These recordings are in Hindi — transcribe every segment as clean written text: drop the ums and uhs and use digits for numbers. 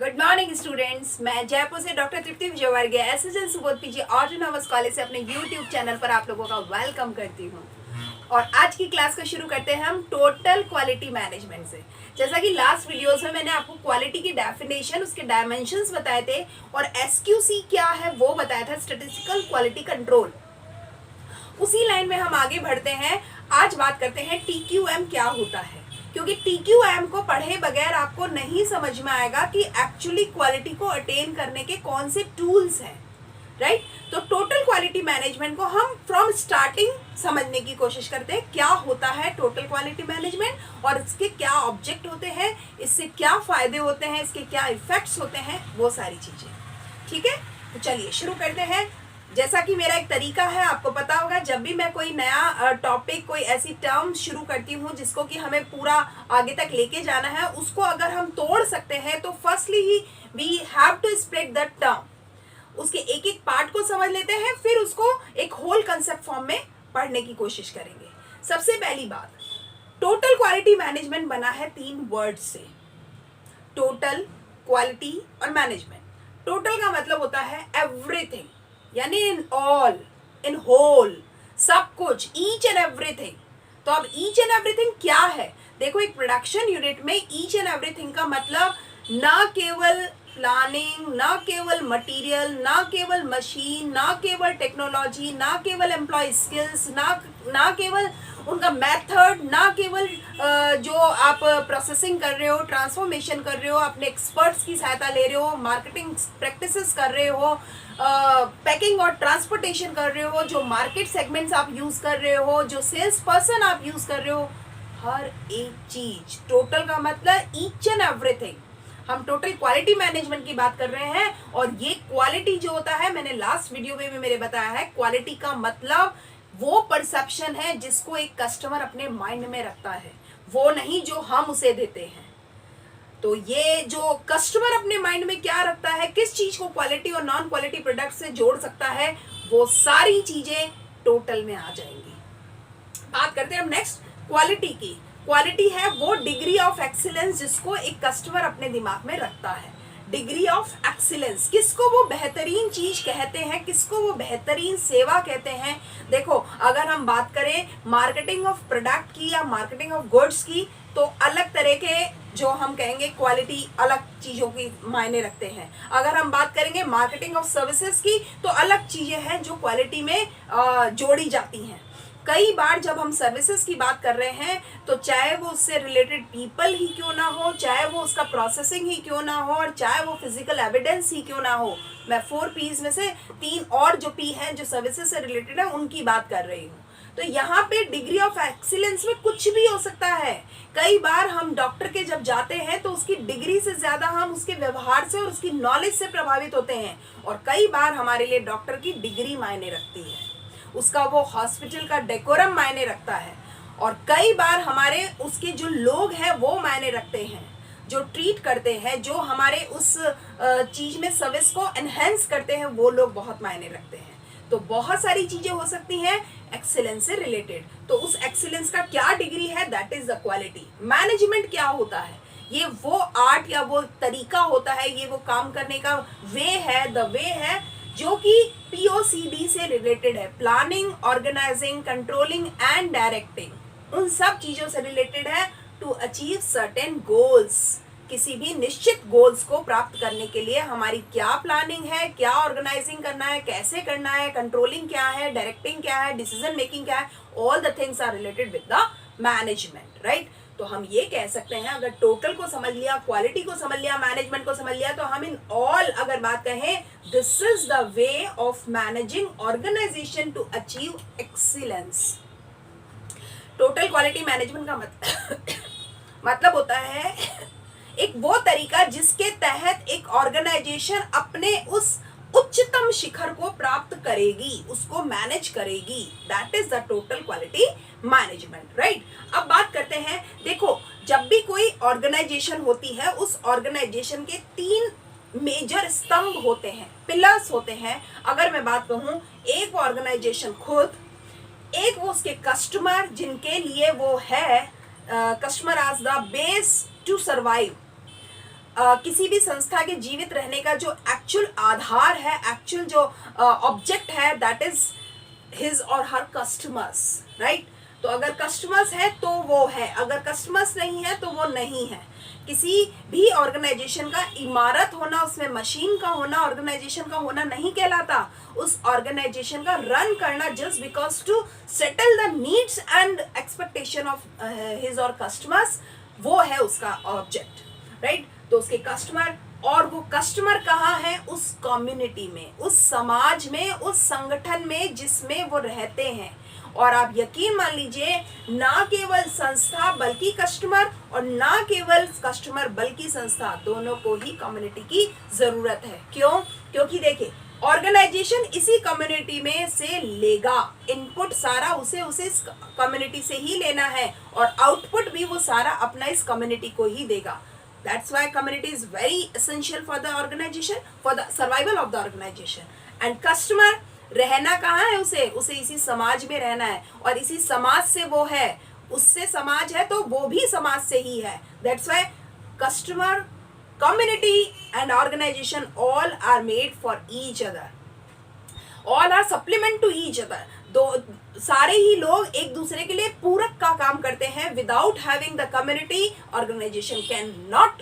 Good morning students. मैं जयपुर से doctor Tripti Vijayvargiya SSL Subodh PG autonomous college से अपने यूट्यूब चैनल पर आप लोगों का वेलकम करती हूँ। और आज की क्लास को शुरू करते हैं हम टोटल क्वालिटी मैनेजमेंट से। जैसा कि लास्ट वीडियोस में मैंने आपको क्वालिटी की डेफिनेशन, उसके डायमेंशंस बताए थे और एसक्यूसी क्या है वो बताया था, स्टैटिस्टिकल क्वालिटी कंट्रोल। उसी लाइन में हम आगे बढ़ते हैं। आज बात करते हैं टीक्यूएम क्या होता है, क्योंकि टीक्यूएम को पढ़े बगैर आपको नहीं समझ में आएगा कि एक्चुअली क्वालिटी को अटेन करने के कौन से टूल्स हैं, राइट। तो टोटल क्वालिटी मैनेजमेंट को हम फ्रॉम स्टार्टिंग समझने की कोशिश करते हैं। क्या होता है टोटल क्वालिटी मैनेजमेंट और इसके क्या ऑब्जेक्ट होते हैं, इससे क्या फायदे होते हैं, इसके क्या इफेक्ट्स होते हैं, वो सारी चीजें। ठीक है, तो चलिए शुरू करते हैं। जैसा कि मेरा एक तरीका है, आपको पता होगा, जब भी मैं कोई नया टॉपिक, कोई ऐसी टर्म शुरू करती हूँ जिसको कि हमें पूरा आगे तक लेके जाना है, उसको अगर हम तोड़ सकते हैं तो फर्स्टली ही we have to split the term. उसके एक एक पार्ट को समझ लेते हैं, फिर उसको एक होल कंसेप्ट फॉर्म में पढ़ने की कोशिश करेंगे। सबसे पहली बात, टोटल क्वालिटी मैनेजमेंट बना है 3 वर्ड से, टोटल, क्वालिटी और मैनेजमेंट। टोटल का मतलब होता है एवरीथिंग, यानी इन ऑल, इन होल, सब कुछ, ईच एंड एवरीथिंग। तो अब ईच एंड एवरीथिंग क्या है? देखो, एक प्रोडक्शन यूनिट में ईच एंड एवरीथिंग का मतलब ना केवल प्लानिंग, ना केवल मटेरियल, ना केवल मशीन, ना केवल टेक्नोलॉजी, ना केवल एम्प्लॉय स्किल्स, ना केवल उनका मेथड, ना केवल जो आप प्रोसेसिंग कर रहे हो, ट्रांसफॉर्मेशन कर रहे हो, अपने एक्सपर्ट्स की सहायता ले रहे हो, मार्केटिंग प्रैक्टिसेस कर रहे हो, पैकिंग और ट्रांसपोर्टेशन कर रहे हो, जो मार्केट सेगमेंट्स आप यूज कर रहे हो, जो सेल्स पर्सन आप यूज कर रहे हो, हर एक चीज। टोटल का मतलब ईच एंड एवरीथिंग। हम टोटल क्वालिटी मैनेजमेंट की बात कर रहे हैं। और ये क्वालिटी जो होता है, मैंने लास्ट वीडियो में भी मेरे बताया है, क्वालिटी का मतलब वो परसेप्शन है जिसको एक कस्टमर अपने माइंड में रखता है, वो नहीं जो हम उसे देते हैं। तो ये जो कस्टमर अपने माइंड में क्या रखता है, किस चीज को क्वालिटी और नॉन क्वालिटी प्रोडक्ट से जोड़ सकता है, वो सारी चीजें टोटल में आ जाएंगी। बात करते हैं हम नेक्स्ट क्वालिटी की। क्वालिटी है वो डिग्री ऑफ एक्सीलेंस जिसको एक कस्टमर अपने दिमाग में रखता है। डिग्री ऑफ एक्सीलेंस, किसको वो बेहतरीन चीज कहते हैं, किसको वो बेहतरीन सेवा कहते हैं। देखो, अगर हम बात करें मार्केटिंग ऑफ प्रोडक्ट की या मार्केटिंग ऑफ गुड्स की, तो अलग तरह के जो हम कहेंगे क्वालिटी अलग चीजों की मायने रखते हैं। अगर हम बात करेंगे मार्केटिंग ऑफ सर्विसेज की, तो अलग चीजें हैं जो क्वालिटी में जोड़ी जाती हैं। कई बार जब हम सर्विसेज की बात कर रहे हैं, तो चाहे वो उससे रिलेटेड पीपल ही क्यों ना हो, चाहे वो उसका प्रोसेसिंग ही क्यों ना हो, और चाहे वो फिजिकल एविडेंस ही क्यों ना हो, मैं 4 पीज में से 3 और जो पी हैं जो सर्विसेज से रिलेटेड है उनकी बात कर रही हूँ। तो यहाँ पे डिग्री ऑफ एक्सीलेंस में कुछ भी हो सकता है। कई बार हम डॉक्टर के जब जाते हैं तो उसकी डिग्री से ज्यादा हम उसके व्यवहार से और उसकी नॉलेज से प्रभावित होते हैं। और कई बार हमारे लिए डॉक्टर की डिग्री मायने रखती है, उसका वो हॉस्पिटल का डेकोरम मायने रखता है। और कई बार हमारे उसके जो लोग हैं वो मायने रखते हैं, जो ट्रीट करते हैं, जो हमारे उस चीज में सर्विस को एनहेंस करते हैं, वो लोग बहुत मायने रखते हैं। तो बहुत सारी चीजें हो सकती हैं एक्सीलेंस से रिलेटेड। तो उस एक्सीलेंस का क्या डिग्री है, that is the quality. Management क्या होता है? ये वो आर्ट या वो तरीका होता है, ये वो काम करने का वे है, द वे है, जो कि POCD से रिलेटेड है, planning, organising, controlling and directing. उन सब चीजों से रिलेटेड है टू अचीव सर्टेन गोल्स। किसी भी निश्चित गोल्स को प्राप्त करने के लिए हमारी क्या प्लानिंग है, क्या ऑर्गेनाइजिंग करना है, कैसे करना है, कंट्रोलिंग क्या है, डायरेक्टिंग क्या है, डिसीजन मेकिंग क्या है, all the things are related with the management, right. तो हम ये कह सकते हैं, अगर टोटल को समझ लिया, क्वालिटी को समझ लिया, मैनेजमेंट को समझ लिया, तो हम इन ऑल अगर बात कहें, this is the way of managing organisation to achieve excellence. Total quality management का मतलब होता है एक वो तरीका जिसके तहत एक ऑर्गेनाइजेशन अपने उस उच्चतम शिखर को प्राप्त करेगी, उसको मैनेज करेगी। That is the total quality management, right. अब बात करते हैं, देखो, जब भी कोई ऑर्गेनाइजेशन होती है, उस ऑर्गेनाइजेशन के 3 मेजर स्तंभ होते हैं, पिलर्स होते हैं। अगर मैं बात कहूं, एक ऑर्गेनाइजेशन खुद, एक वो उसके कस्टमर जिनके लिए वो है, customer as the base to survive, किसी भी संस्था के जीवित रहने का जो एक्चुअल आधार है, एक्चुअल जो ऑब्जेक्ट है, दैट इज हिज और हर कस्टमर्स, राइट। तो अगर कस्टमर्स है तो वो है, अगर कस्टमर्स नहीं है तो वो नहीं है। किसी भी ऑर्गेनाइजेशन का इमारत होना, उसमें मशीन का होना ऑर्गेनाइजेशन का होना नहीं कहलाता। उस ऑर्गेनाइजेशन का रन करना just because to settle the needs and expectation of his और कस्टमर्स, वो है उसका ऑब्जेक्ट, राइट। तो उसके कस्टमर, और वो कस्टमर कहाँ है? उस कम्युनिटी में, उस समाज में, उस संगठन में जिसमें वो रहते हैं। और आप यकीन मान लीजिए, ना केवल संस्था बल्कि कस्टमर, और ना केवल कस्टमर बल्कि संस्था, दोनों को ही कम्युनिटी की जरूरत है। क्यों? क्योंकि देखिए, ऑर्गेनाइजेशन इसी कम्युनिटी में से लेगा, इनपुट सारा उसे इस कम्युनिटी से ही लेना है, और आउटपुट भी वो सारा अपना इस कम्युनिटी को ही देगा। That's why community is very essential for the organization, for the survival of the organization. And customer, रहना कहाँ है उसे इसी समाज में रहना है, और इसी समाज से वो है, उससे समाज है तो वो भी समाज से ही है। That's why customer, community and organization all are made for each other. All are supplement to each other. दो सारे ही लोग एक दूसरे के लिए पूरक का काम करते हैं। Without having the community, organisation can not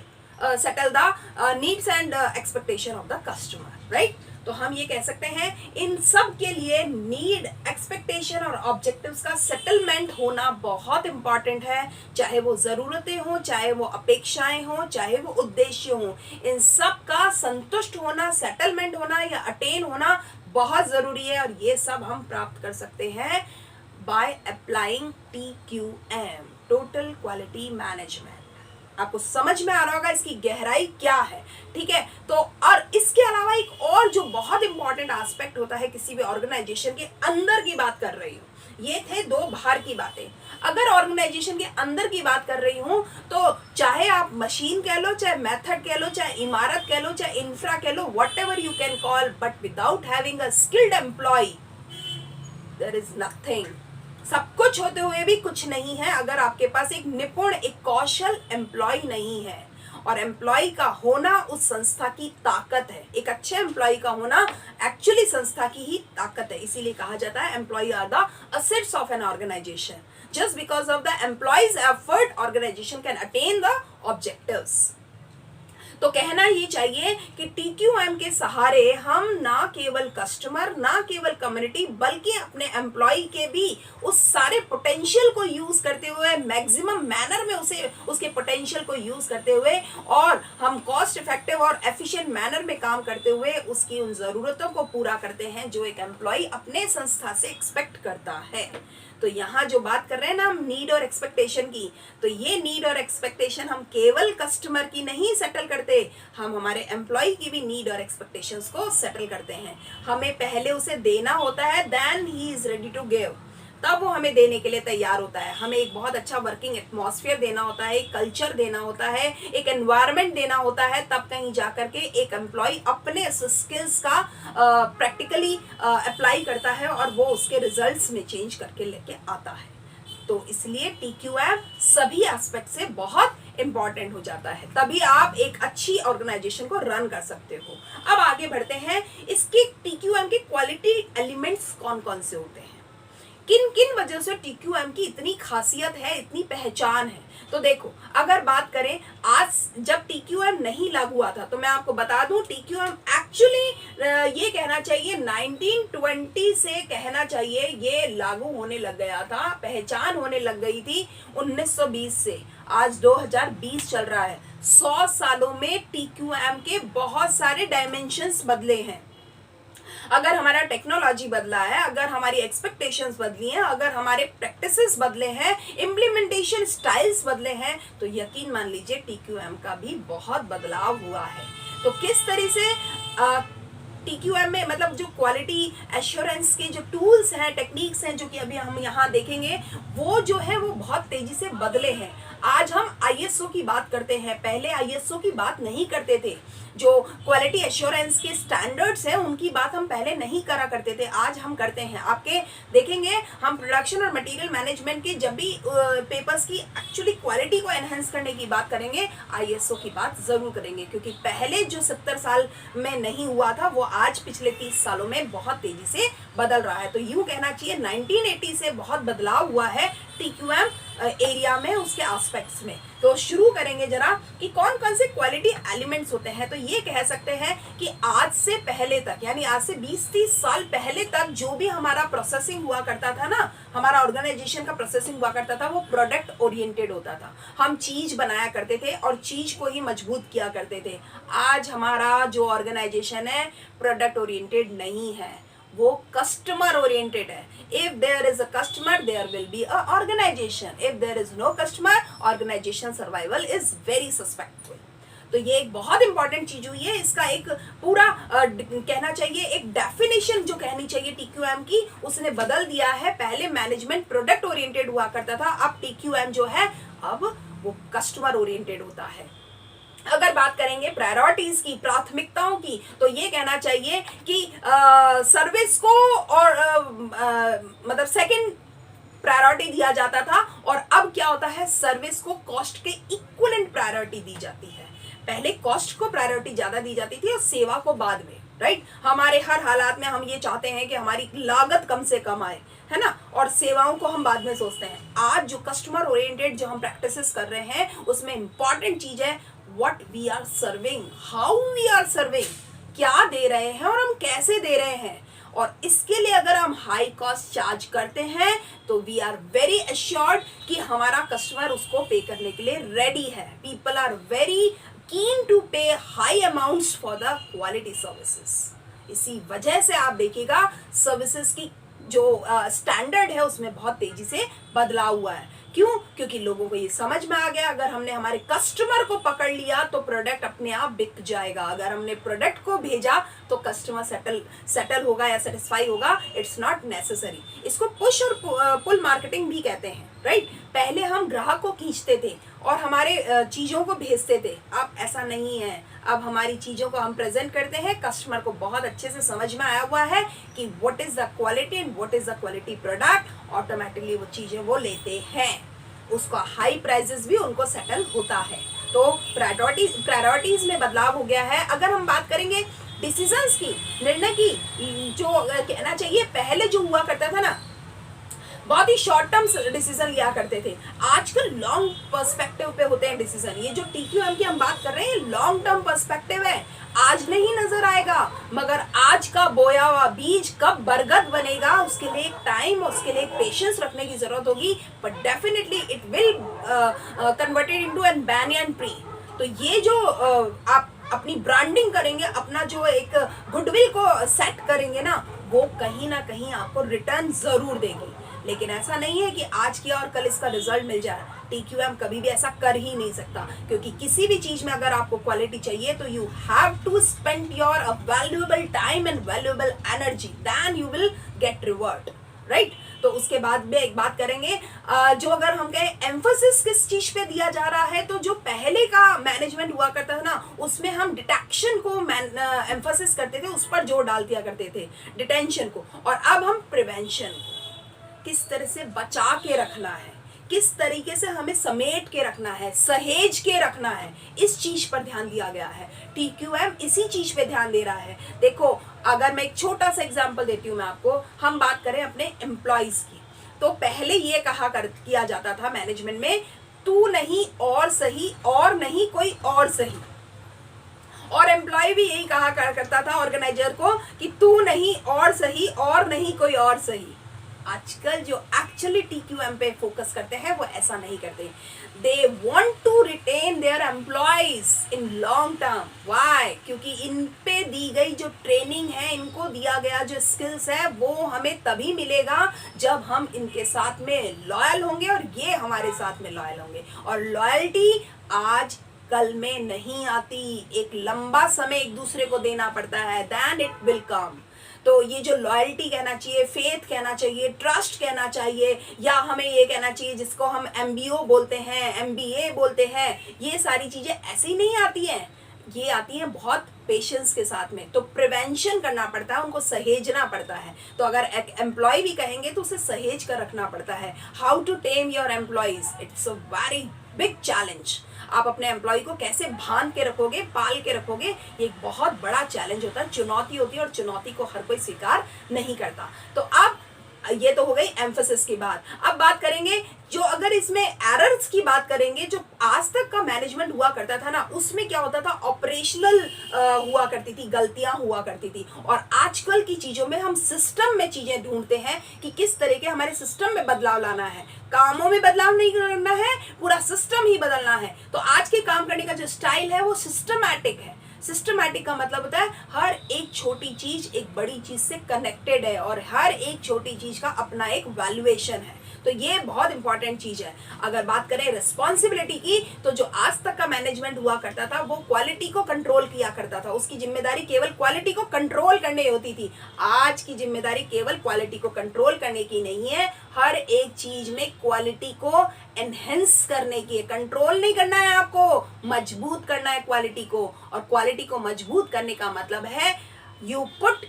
settle the needs and expectation of the customer, right. तो हम ये कह सकते हैं, इन सब के लिए नीड, एक्सपेक्टेशन और ऑब्जेक्टिव्स का सेटलमेंट होना बहुत इंपॉर्टेंट है। चाहे वो ज़रूरतें हों, चाहे वो अपेक्षाएं हों, चाहे वो उद्देश्य हों, इन सब का संतुष्ट होना, सेटलमेंट होना या अटेन होना बहुत ज़रूरी है। और ये सब हम प्राप्त कर सकते हैं by applying TQM, total quality management. आपको समझ में आ रहा होगा इसकी गहराई क्या है, ठीक है। तो और इसके अलावा एक और जो बहुत इंपॉर्टेंट एस्पेक्ट होता है किसी भी ऑर्गेनाइजेशन के अंदर की बात कर रही हूँ। ये थे दो बाहर की बातें। अगर ऑर्गेनाइजेशन के अंदर की बात कर रही हूँ तो चाहे आप मशीन कह लो, चाहे मेथड कह लो, चाहे इमारत कह लो, चाहे इंफ्रा कह लो, whatever you can call, but without having a skilled employ there is nothing. सब कुछ होते हुए भी कुछ नहीं है अगर आपके पास एक निपुण, एक कौशल एम्प्लॉय नहीं है। और एम्प्लॉय का होना उस संस्था की ताकत है। एक अच्छे एम्प्लॉय का होना एक्चुअली संस्था की ही ताकत है। इसीलिए कहा जाता है employee are the assets of an organisation. Just because of the employees effort, organisation can attain the objectives. तो कहना ये चाहिए कि TQM के सहारे हम ना केवल कस्टमर, ना केवल कम्युनिटी, बल्कि अपने एम्प्लॉय के भी उस सारे पोटेंशियल को यूज करते हुए, मैक्सिमम मैनर में उसके पोटेंशियल को यूज करते हुए, और हम कॉस्ट इफेक्टिव और एफिशिएंट मैनर में काम करते हुए उसकी उन जरूरतों को पूरा करते हैं जो एक एम्प्लॉय अपने संस्था से एक्सपेक्ट करता है। तो यहाँ जो बात कर रहे हैं ना हम नीड और एक्सपेक्टेशन की, तो ये नीड और एक्सपेक्टेशन हम केवल कस्टमर की नहीं सेटल करते, हम हमारे एम्प्लॉय की भी नीड और एक्सपेक्टेशंस को सेटल करते हैं। हमें पहले उसे देना होता है, then he is ready to give, तब वो हमें देने के लिए तैयार होता है। हमें एक बहुत अच्छा वर्किंग एटमॉस्फेयर देना होता है, एक कल्चर देना होता है, एक एनवायरनमेंट देना होता है, तब कहीं जा करके एक एम्प्लॉय अपने स्किल्स का प्रैक्टिकली अप्लाई करता है और वो उसके रिजल्ट्स में चेंज करके लेके आता है। तो इसलिए TQM सभी एस्पेक्ट से बहुत इंपॉर्टेंट हो जाता है, तभी आप एक अच्छी ऑर्गेनाइजेशन को रन कर सकते हो। अब आगे बढ़ते हैं, इसके TQM के क्वालिटी एलिमेंट्स कौन कौन से होते हैं, किन किन वजह से TQM की इतनी खासियत है, इतनी पहचान है। तो देखो, अगर बात करें आज जब TQM नहीं लागू हुआ था, तो मैं आपको बता दूं TQM एक्चुअली ये कहना चाहिए 1920 से कहना चाहिए ये लागू होने लग गया था, पहचान होने लग गई थी 1920 से। आज 2020 चल रहा है, 100 सालों में TQM के बहुत सारे डायमेंशंस बदले हैं। अगर हमारा टेक्नोलॉजी बदला है, अगर हमारी एक्सपेक्टेशंस बदली हैं, अगर हमारे प्रैक्टिसेस बदले हैं, इम्प्लीमेंटेशन स्टाइल्स बदले हैं, तो यकीन मान लीजिए TQM का भी बहुत बदलाव हुआ है। तो किस तरह से TQM में मतलब जो क्वालिटी एश्योरेंस के जो टूल्स हैं, टेक्निक्स हैं, जो कि अभी हम यहाँ देखेंगे, वो जो है वो बहुत तेजी से बदले हैं। आज हम आईएसओ की बात करते हैं, पहले आईएसओ की बात नहीं करते थे। जो क्वालिटी एश्योरेंस के स्टैंडर्ड्स हैं उनकी बात हम पहले नहीं करा करते थे, आज हम करते हैं। आपके देखेंगे हम प्रोडक्शन और मटेरियल मैनेजमेंट के जब भी पेपर्स की एक्चुअली क्वालिटी को एनहेंस करने की बात करेंगे, आईएसओ की बात जरूर करेंगे, क्योंकि पहले जो 70 साल में नहीं हुआ था वो आज पिछले 30 सालों में बहुत तेजी से बदल रहा है। तो यूं कहना चाहिए 1980 से बहुत बदलाव हुआ है टीक्यूएम एरिया में, उसके एस्पेक्ट्स में। तो शुरू करेंगे जरा कि कौन कौन से क्वालिटी एलिमेंट्स होते हैं। तो ये कह सकते हैं कि आज से पहले तक, यानी आज से 20-30 साल पहले तक जो भी हमारा प्रोसेसिंग हुआ करता था ना, हमारा ऑर्गेनाइजेशन का प्रोसेसिंग हुआ करता था, वो प्रोडक्ट ओरिएंटेड होता था। हम चीज बनाया करते थे और चीज को ही मजबूत किया करते थे। आज हमारा जो ऑर्गेनाइजेशन है प्रोडक्ट ओरिएंटेड नहीं है, वो कस्टमर ओरिएंटेड है। If there is a customer there will be a organization, if there is no customer organization survival is very suspectful. तो ये एक बहुत इंपॉर्टेंट चीज हुई है, इसका एक पूरा कहना चाहिए एक डेफिनेशन जो कहनी चाहिए टीक्यूएम की, उसने बदल दिया है। पहले मैनेजमेंट प्रोडक्ट ओरिएंटेड हुआ करता था, अब टीक्यूएम जो है अब वो कस्टमर ओरिएंटेड होता है। अगर बात करेंगे प्रायोरिटीज की, प्राथमिकताओं की, तो ये कहना चाहिए कि सर्विस को और मतलब सेकंड प्रायोरिटी दिया जाता था, और अब क्या होता है, सर्विस को कॉस्ट के इक्विवेलेंट प्रायोरिटी दी जाती है। पहले कॉस्ट को प्रायोरिटी ज्यादा दी जाती थी और सेवा को बाद में, राइट। हमारे हर हालात में हम ये चाहते हैं कि हमारी लागत कम से कम आए, है ना, और सेवाओं को हम बाद में सोचते हैं। आज जो कस्टमर ओरिएंटेड जो हम प्रैक्टिसेस कर रहे हैं, उसमें इंपॉर्टेंट चीज है what we are serving, how we are serving, क्या दे रहे हैं और हम कैसे दे रहे हैं। और इसके लिए अगर हम हाई कॉस्ट चार्ज करते हैं तो वी आर वेरी एश्योर्ड कि हमारा कस्टमर उसको पे करने के लिए रेडी है। People are very keen to pay high amounts for the quality services. इसी वजह से आप देखिएगा सर्विसेज की जो स्टैंडर्ड है उसमें बहुत तेजी से बदलाव हुआ है। क्यों? क्योंकि लोगों को ये समझ में आ गया, अगर हमने हमारे कस्टमर को पकड़ लिया तो प्रोडक्ट अपने आप बिक जाएगा। अगर हमने प्रोडक्ट को भेजा तो कस्टमर सेटल होगा या सेटिस्फाई होगा। It's not necessary. इसको पुश और पुल मार्केटिंग भी कहते हैं, राइट। पहले हम ग्राहक को खींचते थे और हमारे चीजों को भेजते थे, अब ऐसा नहीं है। अब हमारी चीजों को हम प्रेजेंट करते हैं, कस्टमर को बहुत अच्छे से समझ में आया हुआ है कि what is the quality and what is the quality product. Automatically वो चीजें वो लेते हैं, उसका हाई प्राइसेस भी उनको सेटल होता है। तो प्रायोरिटीज में बदलाव हो गया है। अगर हम बात करेंगे डिसीजंस की, निर्णय की, जो कहना चाहिए पहले जो हुआ करता था ना, बहुत ही शॉर्ट टर्म डिसीजन लिया करते थे, आजकल लॉन्ग पर्सपेक्टिव पे होते हैं डिसीजन। ये जो टीक्यूएम की हम बात कर रहे हैं लॉन्ग टर्म पर्सपेक्टिव है। आज नहीं नजर आएगा, मगर आज का बोया हुआ बीज कब बरगद बनेगा उसके लिए एक टाइम, उसके लिए एक पेशेंस रखने की जरूरत होगी, but definitely it will converted into an banyan tree. तो ये जो आप अपनी ब्रांडिंग करेंगे, अपना जो एक गुडविल को सेट करेंगे ना, वो कहीं ना कहीं आपको रिटर्न जरूर देगी। लेकिन ऐसा नहीं है कि आज किया और कल इसका रिजल्ट मिल जाए। टीक्यूएम कभी भी ऐसा कर ही नहीं सकता, क्योंकि किसी भी चीज में अगर आपको क्वालिटी चाहिए तो you have to spend your valuable time and valuable energy, then you will get reward, right. तो उसके बाद भी एक बात करेंगे, जो अगर हम कहें एम्फोसिस किस चीज पे दिया जा रहा है, तो जो पहले का मैनेजमेंट हुआ करता था ना, उसमें हम डिटेक्शन को एम्फोसिस करते थे, उस पर जोर डाल दिया करते थे, डिटेंशन को। और अब हम प्रिवेंशन को, किस तरह से बचा के रखना है, किस तरीके से हमें समेट के रखना है, सहेज के रखना है, इस चीज पर ध्यान दिया गया है। टीक्यूएम इसी चीज पे ध्यान दे रहा है। देखो, अगर मैं एक छोटा सा एग्जांपल देती हूँ मैं आपको, हम बात करें अपने एम्प्लॉइज की, तो पहले ये किया जाता था मैनेजमेंट में, तू नहीं और सही, और नहीं कोई और सही। और एम्प्लॉय भी यही कहा करता था ऑर्गेनाइजर को कि तू नहीं और सही, और नहीं कोई और सही। आजकल जो एक्चुअली टीक्यूएम पे फोकस करते हैं वो ऐसा नहीं करते। They want to retain their employees in long term. Why? क्योंकि इन पे दी गई जो ट्रेनिंग है, इनको दिया गया जो स्किल्स है, वो हमें तभी मिलेगा जब हम इनके साथ में लॉयल होंगे और ये हमारे साथ में लॉयल होंगे। और लॉयल्टी आज कल में नहीं आती, एक लंबा समय एक दूसरे को देना पड़ता है, देन इट विल कम। तो ये जो लॉयल्टी कहना चाहिए, फेथ कहना चाहिए, ट्रस्ट कहना चाहिए, या हमें ये कहना चाहिए जिसको हम MBO बोलते हैं, MBA बोलते हैं, ये सारी चीजें ऐसे ही नहीं आती हैं, ये आती हैं बहुत पेशेंस के साथ में। तो प्रिवेंशन करना पड़ता है, उनको सहेजना पड़ता है। तो अगर एक एम्प्लॉय भी कहेंगे तो उसे सहेज कर रखना पड़ता है। How to tame your employees, it's a very big challenge. आप अपने एम्प्लॉय को कैसे बांध के रखोगे, पाल के रखोगे, ये एक बहुत बड़ा चैलेंज होता है, चुनौती होती है, और चुनौती को हर कोई स्वीकार नहीं करता। तो अब ये तो हो गई एम्फेसिस की बात। अब बात करेंगे जो, अगर इसमें एरर्स की बात करेंगे, जो आज तक का मैनेजमेंट हुआ करता था ना, उसमें क्या होता था, ऑपरेशनल हुआ करती थी, गलतियां हुआ करती थी। और आजकल की चीजों में हम सिस्टम में चीजें ढूंढते हैं कि किस तरह के हमारे सिस्टम में बदलाव लाना है। कामों में बदलाव नहीं करना है, पूरा सिस्टम ही बदलना है। तो आज के काम करने का जो स्टाइल है वो सिस्टमैटिक है। सिस्टमैटिक का मतलब होता है हर एक छोटी चीज एक बड़ी चीज से कनेक्टेड है, और हर एक छोटी चीज का अपना एक वैल्यूएशन है। तो ये बहुत इंपॉर्टेंट चीज है। अगर बात करें रिस्पॉन्सिबिलिटी की, तो जो आज तक का मैनेजमेंट हुआ करता था वो क्वालिटी को कंट्रोल किया करता था, उसकी जिम्मेदारी केवल क्वालिटी को कंट्रोल करने होती थी। आज की जिम्मेदारी केवल क्वालिटी को कंट्रोल करने की नहीं है, हर एक चीज में क्वालिटी को एनहेंस करने की है। कंट्रोल नहीं करना है, आपको मजबूत करना है क्वालिटी को। और क्वालिटी को मजबूत करने का मतलब है you put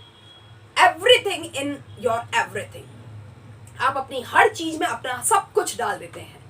everything in your everything. आप अपनी हर चीज में अपना सब कुछ डाल देते हैं,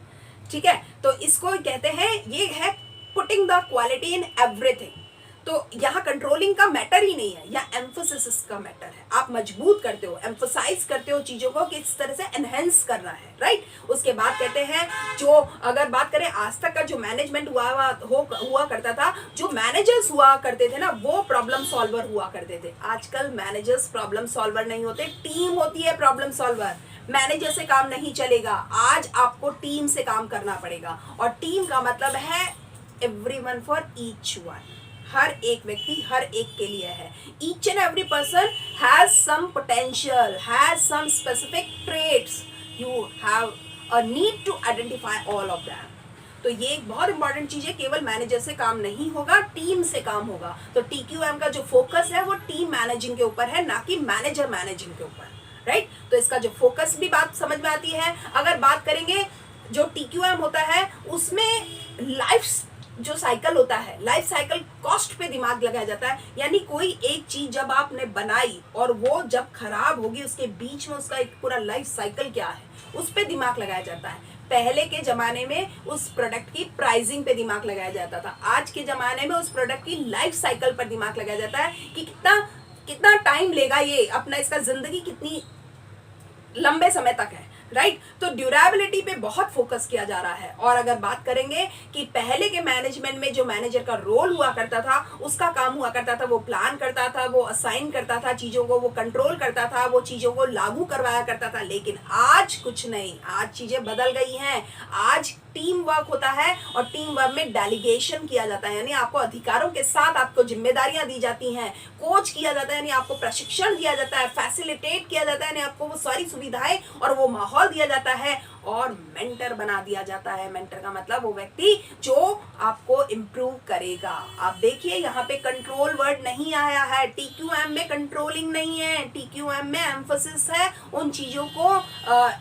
ठीक है। तो इसको कहते हैं, ये है putting the quality in everything. तो यहाँ कंट्रोलिंग का मैटर ही नहीं है, या एम्फोसिस का मैटर है। आप मजबूत करते हो, एम्फोसाइज करते हो चीजों को, किस तरह से एनहेंस करना है, राइट। उसके बाद कहते हैं, जो अगर बात करें आज तक का जो मैनेजमेंट हुआ करता था, जो मैनेजर्स हुआ करते थे ना, वो प्रॉब्लम सॉल्वर हुआ करते थे। आजकल मैनेजर्स प्रॉब्लम सॉल्वर नहीं होते, टीम होती है प्रॉब्लम सॉल्वर। मैनेजर से काम नहीं चलेगा, आज आपको टीम से काम करना पड़ेगा। और टीम का मतलब है एवरीवन फॉर ईच वन, हर एक व्यक्ति हर एक के लिए है। Each and every person has some potential, has some specific traits, you have a need to identify all of them. तो ये एक बहुत इंपॉर्टेंट चीज है, केवल मैनेजर से काम नहीं होगा, टीम से काम होगा। तो TQM का जो फोकस है वो टीम मैनेजिंग के ऊपर है, ना कि मैनेजर मैनेजिंग के ऊपर, राइट। तो इसका जो फोकस भी बात समझ में आती है। अगर बात करेंगे जो TQM होता है, उसमें लाइफ जो साइकिल होता है, लाइफ साइकिल कॉस्ट पे दिमाग लगाया जाता है। यानी कोई एक चीज जब आपने बनाई और वो जब खराब होगी, उसके बीच में उसका एक पूरा लाइफ साइकिल क्या है, उस पे दिमाग लगाया जाता है। पहले के जमाने में उस प्रोडक्ट की प्राइसिंग पे दिमाग लगाया जाता था, आज के जमाने में उस प्रोडक्ट की लाइफ साइकिल पर दिमाग लगाया जाता है कि कितना टाइम लेगा ये अपना, इसका जिंदगी कितनी लंबे समय तक है, राइट। तो ड्यूरेबिलिटी पे बहुत फोकस किया जा रहा है। और अगर बात करेंगे कि पहले के मैनेजमेंट में जो मैनेजर का रोल हुआ करता था, उसका काम हुआ करता था, वो प्लान करता था, वो असाइन करता था चीजों को, वो कंट्रोल करता था, वो चीजों को लागू करवाया करता था। लेकिन आज कुछ नहीं, आज चीजें बदल गई हैं। आज टीम वर्क होता है, और टीम वर्क में डेलीगेशन किया जाता है, यानी आपको अधिकारों के साथ आपको जिम्मेदारियां दी जाती हैं, कोच किया जाता है, यानी आपको प्रशिक्षण दिया जाता है, फैसिलिटेट किया जाता है, यानी आपको वो सारी सुविधाएं और वो माहौल दिया जाता है, और मेंटर बना दिया जाता है। मेंटर का मतलब वो व्यक्ति जो आपको इम्प्रूव करेगा। आप देखिए यहाँ पे कंट्रोल वर्ड नहीं आया है, TQM में कंट्रोलिंग नहीं है, TQM में एम्फोसिस है उन चीजों को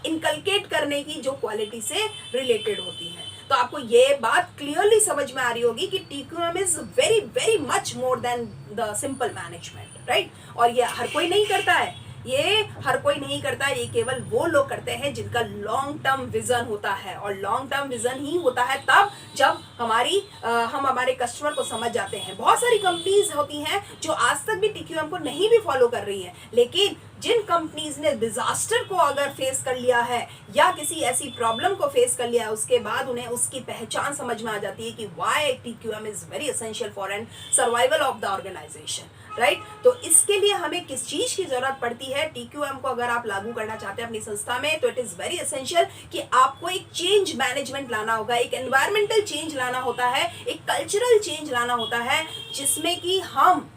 इनकलकेट करने की जो क्वालिटी से रिलेटेड होती है। तो आपको ये बात क्लियरली समझ में आ रही होगी कि TQM is very very much more than the simple management, right. और ये हर कोई नहीं करता है, ये हर कोई नहीं करता, ये केवल वो लोग करते हैं जिनका लॉन्ग टर्म विजन होता है। और लॉन्ग टर्म विजन ही होता है तब जब हम हमारे कस्टमर को समझ जाते हैं। बहुत सारी कंपनीज होती हैं जो आज तक भी TQM को नहीं भी फॉलो कर रही हैं, लेकिन जिन कंपनीज ने डिजास्टर को अगर फेस कर लिया है या किसी ऐसी प्रॉब्लम को फेस कर लिया है, उसके बाद उन्हें उसकी पहचान समझ में आ जाती है कि why TQM is very essential for an survival of the organisation, right. तो इसके लिए हमें किस चीज की जरूरत पड़ती है, TQM को अगर आप लागू करना चाहते हैं अपनी संस्था में, तो इट इज वेरी एसेंशियल कि आपको एक चेंज मैनेजमेंट लाना होगा, एक एनवायरमेंटल चेंज लाना होता है, एक कल्चरल चेंज लाना होता है, जिसमें कि हम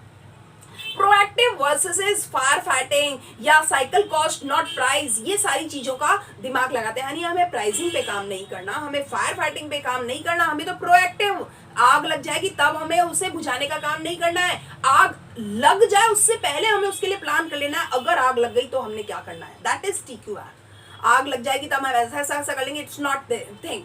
प्रोएक्टिव वर्सेस फायर फाइटिंग या साइकिल कॉस्ट नॉट प्राइस, ये सारी चीजों का दिमाग लगाते हैं। यानी हमें प्राइसिंग पे काम नहीं करना, हमें फायर फाइटिंग पे काम नहीं करना, हमें तो प्रोएक्टिव, आग लग जाएगी तब हमें उसे बुझाने का काम नहीं करना है। आग लग जाए उससे पहले हमें उसके लिए प्लान कर लेना है। अगर आग लग गई तो हमने क्या करना है, दैट इज TQM। आग लग जाएगी तो हम ऐसा ऐसा कर लेंगे, इट्स नॉट द थिंग।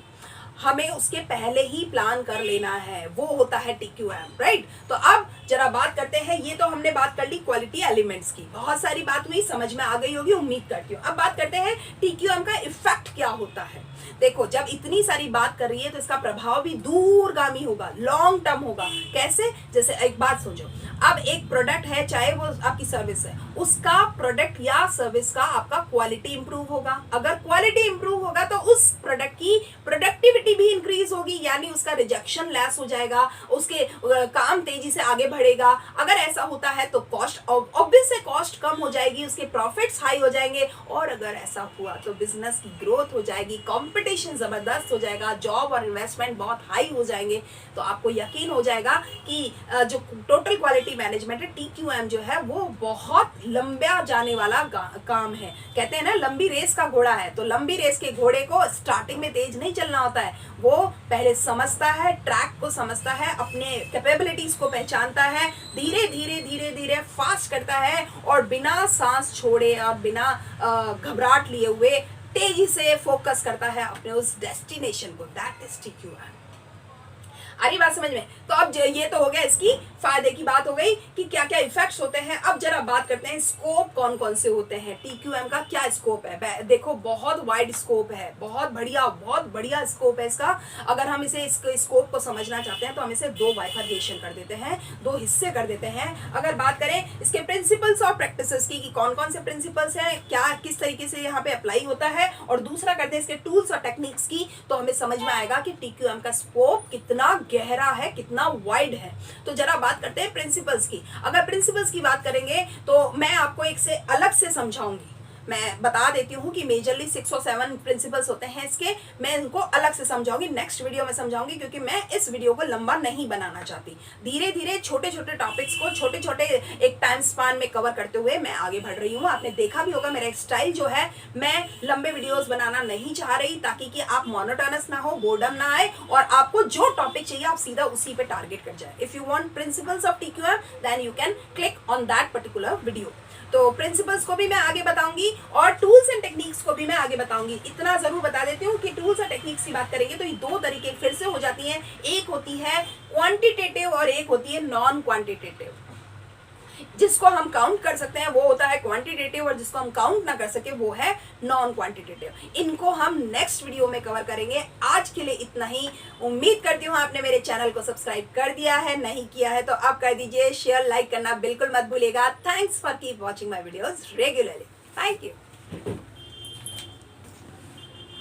हमें उसके पहले ही प्लान कर लेना है, वो होता है TQM, राइट। तो अब जरा बात करते हैं, ये तो हमने बात कर ली क्वालिटी एलिमेंट्स की, बहुत सारी बात हुई, समझ में आ गई होगी उम्मीद करती हूँ। अब बात करते हैं TQM का इफेक्ट क्या होता है। देखो, जब इतनी सारी बात कर रही है तो इसका प्रभाव भी दूरगामी होगा, लॉन्ग टर्म होगा। कैसे? जैसे एक बात सोचो, अब एक प्रोडक्ट है, चाहे वो आपकी सर्विस है, उसका प्रोडक्ट या सर्विस का आपका क्वालिटी इंप्रूव होगा। अगर क्वालिटी इंप्रूव होगा तो उस प्रोडक्ट की प्रोडक्टिविटी भी इंक्रीज होगी, यानी उसका रिजेक्शन लेस हो जाएगा, उसके काम तेजी से आगे बढ़ेगा। अगर ऐसा होता है तो कॉस्ट ऑब्वियस है, कॉस्ट कम हो जाएगी, उसके प्रॉफिट्स हाई हो जाएंगे। और अगर ऐसा हुआ तो बिजनेस की ग्रोथ हो जाएगी, कंपटीशन जबरदस्त हो जाएगा, जॉब और इन्वेस्टमेंट बहुत हाई हो जाएंगे। तो आपको यकीन हो जाएगा कि जो टोटल क्वालिटी मैनेजमेंट है, TQM जो है, वो बहुत लंबा जाने वाला काम है। कहते हैं ना, लंबी रेस का घोड़ा है, तो लंबी रेस के घोड़े को स्टार्टिंग में तेज नहीं चलना होता है। वो पहले समझता है, ट्रैक को समझता है, अपने कैपेबिलिटीज को पहचानता है, धीरे धीरे धीरे धीरे फास्ट करता है, और बिना सांस छोड़े और बिना घबराहट लिए हुए तेजी से फोकस करता है अपने उस डेस्टिनेशन को। That is TQM। आ रही बात समझ में? तो अब ये तो हो गया, इसकी फायदे की बात हो गई कि क्या क्या इफेक्ट्स होते हैं। अब जरा बात करते हैं स्कोप कौन कौन से होते हैं, TQM का क्या स्कोप है। देखो, बहुत वाइड स्कोप है, बहुत बढ़िया स्कोप है इसका। अगर हम इसे स्कोप को समझना चाहते हैं तो हम इसे दो बाइफर्केशन कर देते हैं, दो हिस्से कर देते हैं। अगर बात करें इसके प्रिंसिपल्स और प्रैक्टिसेस की, कि कौन कौन से प्रिंसिपल्स हैं, क्या किस तरीके से यहाँ पे अप्लाई होता है, और दूसरा करते हैं इसके टूल्स और टेक्निक्स की, तो हमें समझ में आएगा कि TQM का स्कोप कितना गहरा है, कितना वाइड है। तो जरा बात करते हैं प्रिंसिपल्स की। अगर प्रिंसिपल्स की बात करेंगे तो मैं आपको एक से अलग से समझाऊंगी। मैं बता देती हूँ कि मेजरली 6 और 7 प्रिंसिपल्स होते हैं इसके, मैं इनको अलग से समझाऊंगी, नेक्स्ट वीडियो में समझाऊंगी, क्योंकि मैं इस वीडियो को लंबा नहीं बनाना चाहती। धीरे धीरे छोटे छोटे टॉपिक्स को छोटे छोटे एक टाइम स्पान में कवर करते हुए मैं आगे बढ़ रही हूँ। आपने देखा भी होगा मेरा स्टाइल जो है, मैं लंबे वीडियोस बनाना नहीं चाह रही, ताकि कि आप मोनोटोनस ना हो, बोर्डम ना आए, और आपको जो टॉपिक चाहिए आप सीधा उसी पे टारगेट कर जाए। If you want principles of TQM, then you can click on that particular video. तो प्रिंसिपल्स को भी मैं आगे बताऊंगी और टूल्स एंड टेक्निक्स को भी मैं आगे बताऊंगी। इतना जरूर बता देती हूँ कि टूल्स और टेक्निक्स की बात करेंगे तो ये दो तरीके फिर से हो जाती हैं। एक होती है क्वांटिटेटिव और एक होती है नॉन क्वांटिटेटिव। जिसको हम काउंट कर सकते हैं वो होता है क्वांटिटेटिव, और जिसको हम काउंट ना कर सके वो है नॉन क्वांटिटेटिव। इनको हम नेक्स्ट वीडियो में कवर करेंगे। आज के लिए इतना ही। उम्मीद करती हूँ आपने मेरे चैनल को सब्सक्राइब कर दिया है, नहीं किया है तो आप कर दीजिए, शेयर लाइक करना बिल्कुल मत भूलिएगा। Thanks for keep watching my videos regularly. Thank you.